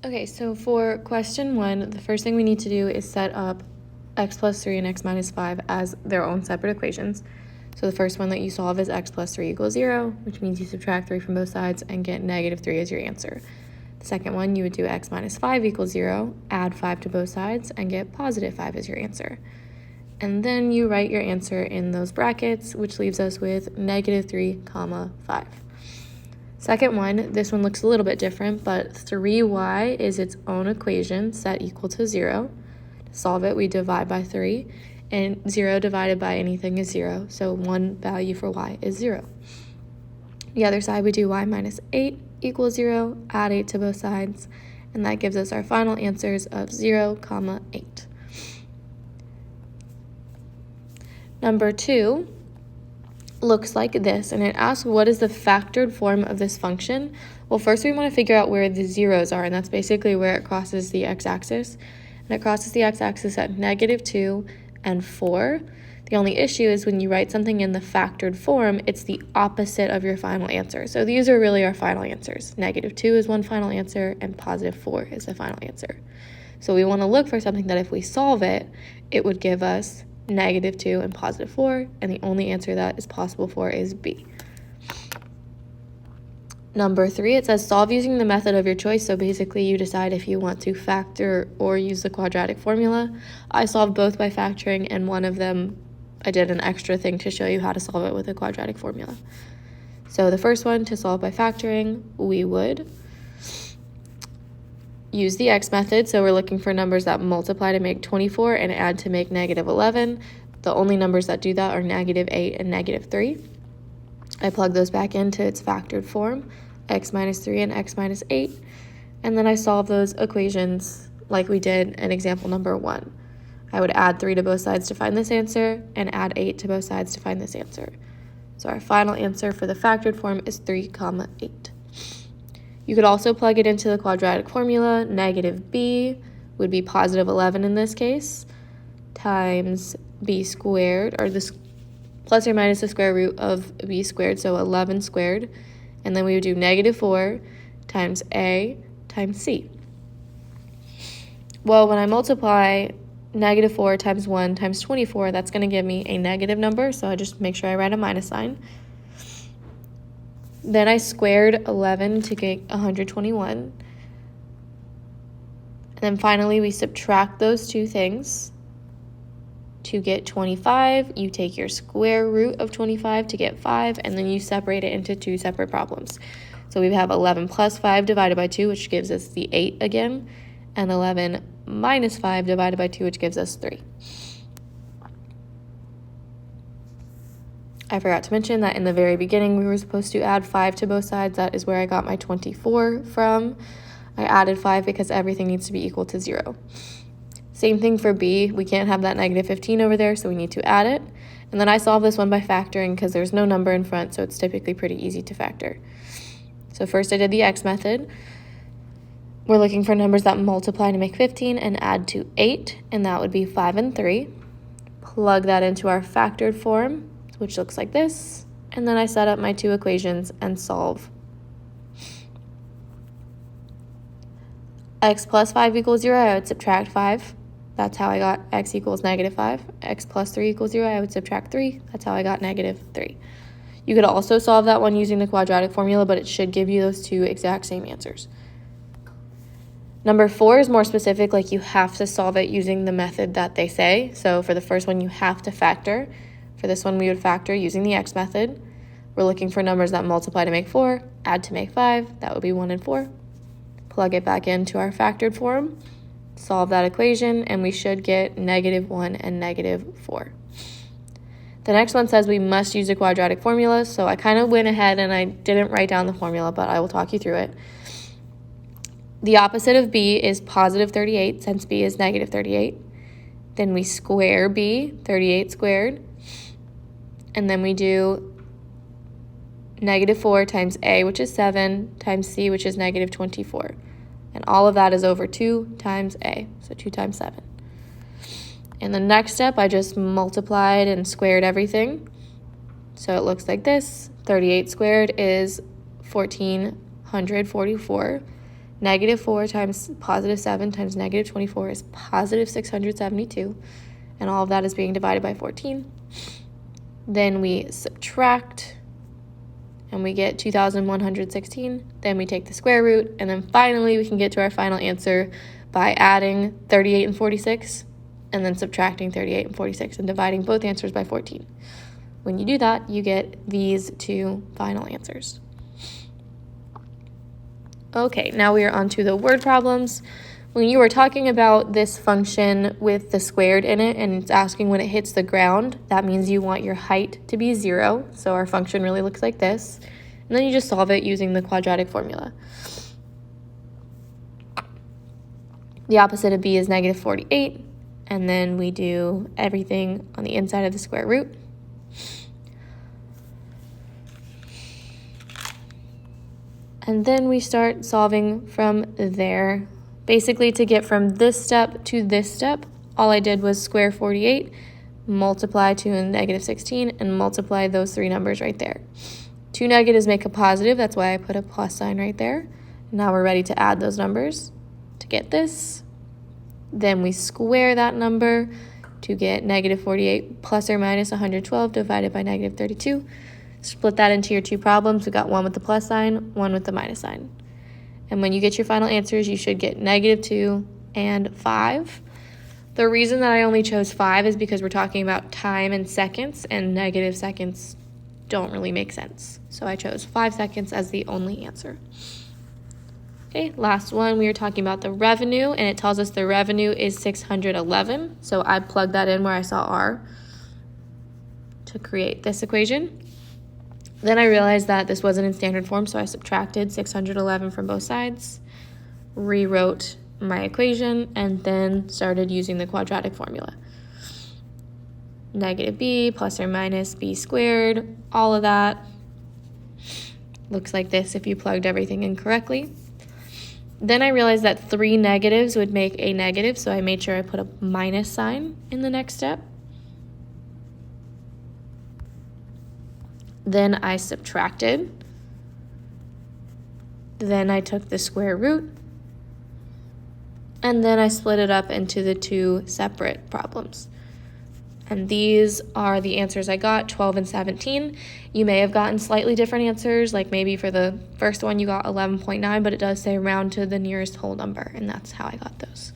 Okay, so for question 1, the first thing we need to do is set up x plus 3 and x minus 5 as their own separate equations. So the first one that you solve is x plus 3 equals 0, which means you subtract 3 from both sides and get negative 3 as your answer. The second one, you would do x minus 5 equals 0, add 5 to both sides, and get positive 5 as your answer. And then you write your answer in those brackets, which leaves us with negative 3, 5. Second one, this one looks a little bit different, but 3y is its own equation set equal to 0. To solve it, we divide by 3, and 0 divided by anything is 0, so one value for y is 0. The other side, we do y minus 8 equals 0, add 8 to both sides, and that gives us our final answers of 0, 8. Number 2 looks like this, and it asks what is the factored form of this function. Well, first we want to figure out where the zeros are, and that's basically where it crosses the x-axis. And it crosses the x-axis at negative 2 and 4. The only issue is when you write something in the factored form, it's the opposite of your final answer. So these are really our final answers. Negative 2 is one final answer, and positive 4 is the final answer. So we want to look for something that if we solve it, it would give us negative 2 and positive 4, and the only answer that is possible for is B. Number 3, it says solve using the method of your choice. So basically you decide if you want to factor or use the quadratic formula. I solved both by factoring, and one of them I did an extra thing to show you how to solve it with a quadratic formula. So the first one, to solve by factoring, we would use the x method. So we're looking for numbers that multiply to make 24 and add to make negative 11. The only numbers that do that are negative 8 and negative 3. I plug those back into its factored form, x minus 3 and x minus 8, and then I solve those equations like we did in example number 1. I would add 3 to both sides to find this answer, and add 8 to both sides to find this answer. So our final answer for the factored form is 3, 8. You could also plug it into the quadratic formula. Negative b would be positive 11 in this case, times b squared, or this plus or minus the square root of b squared, so 11 squared. And then we would do negative 4 times a times c. Well, when I multiply negative 4 times 1 times 24, that's going to give me a negative number, so I just make sure I write a minus sign. Then I squared 11 to get 121. And then finally, we subtract those two things to get 25. You take your square root of 25 to get 5, and then you separate it into two separate problems. So we have 11 plus 5 divided by 2, which gives us the 8 again, and 11 minus 5 divided by 2, which gives us 3. I forgot to mention that in the very beginning we were supposed to add 5 to both sides. That is where I got my 24 from. I added 5 because everything needs to be equal to 0. Same thing for b. We can't have that negative 15 over there, so we need to add it. And then I solved this one by factoring because there's no number in front, so it's typically pretty easy to factor. So first I did the x method. We're looking for numbers that multiply to make 15 and add to 8, and that would be 5 and 3. Plug that into our factored form, which looks like this, and then I set up my two equations and solve. X plus 5 equals 0, I would subtract 5. That's how I got x equals negative 5. X plus 3 equals 0, I would subtract 3. That's how I got negative 3. You could also solve that one using the quadratic formula, but it should give you those two exact same answers. Number 4 is more specific, like you have to solve it using the method that they say. So for the first one, you have to factor. For this one, we would factor using the x method. We're looking for numbers that multiply to make 4, add to make 5. That would be 1 and 4. Plug it back into our factored form, solve that equation, and we should get negative 1 and negative 4. The next one says we must use a quadratic formula, so I kind of went ahead and I didn't write down the formula, but I will talk you through it. The opposite of b is positive 38, since b is negative 38. Then we square b, 38 squared. And then we do negative 4 times a, which is 7, times c, which is negative 24. And all of that is over 2 times a, so 2 times 7. In the next step, I just multiplied and squared everything. So it looks like this. 38 squared is 1,444 Negative 4 times positive 7 times negative 24 is positive 672. And all of that is being divided by 14. Then we subtract, and we get 2,116. Then we take the square root, and then finally we can get to our final answer by adding 38 and 46, and then subtracting 38 and 46, and dividing both answers by 14. When you do that, you get these two final answers. Okay, now we are on to the word problems. When you are talking about this function with the squared in it and it's asking when it hits the ground, that means you want your height to be 0. So our function really looks like this. And then you just solve it using the quadratic formula. The opposite of b is negative 48. And then we do everything on the inside of the square root. And then we start solving from there. Basically, to get from this step to this step, all I did was square 48, multiply to a negative 16, and multiply those three numbers right there. Two negatives make a positive, that's why I put a plus sign right there. Now we're ready to add those numbers to get this. Then we square that number to get negative 48 plus or minus 112 divided by negative 32. Split that into your two problems. We got one with the plus sign, one with the minus sign. And when you get your final answers, you should get negative 2 and 5. The reason that I only chose 5 is because we're talking about time and seconds, and negative seconds don't really make sense. So I chose 5 seconds as the only answer. Okay, last one, we were talking about the revenue, and it tells us the revenue is 611. So I plugged that in where I saw R to create this equation. Then I realized that this wasn't in standard form, so I subtracted 611 from both sides, rewrote my equation, and then started using the quadratic formula. Negative b plus or minus b squared, all of that looks like this if you plugged everything in correctly. Then I realized that 3 negatives would make a negative, so I made sure I put a minus sign in the next step. Then I subtracted. Then I took the square root. And then I split it up into the two separate problems. And these are the answers I got, 12 and 17. You may have gotten slightly different answers, like maybe for the first one you got 11.9, but it does say round to the nearest whole number, and that's how I got those.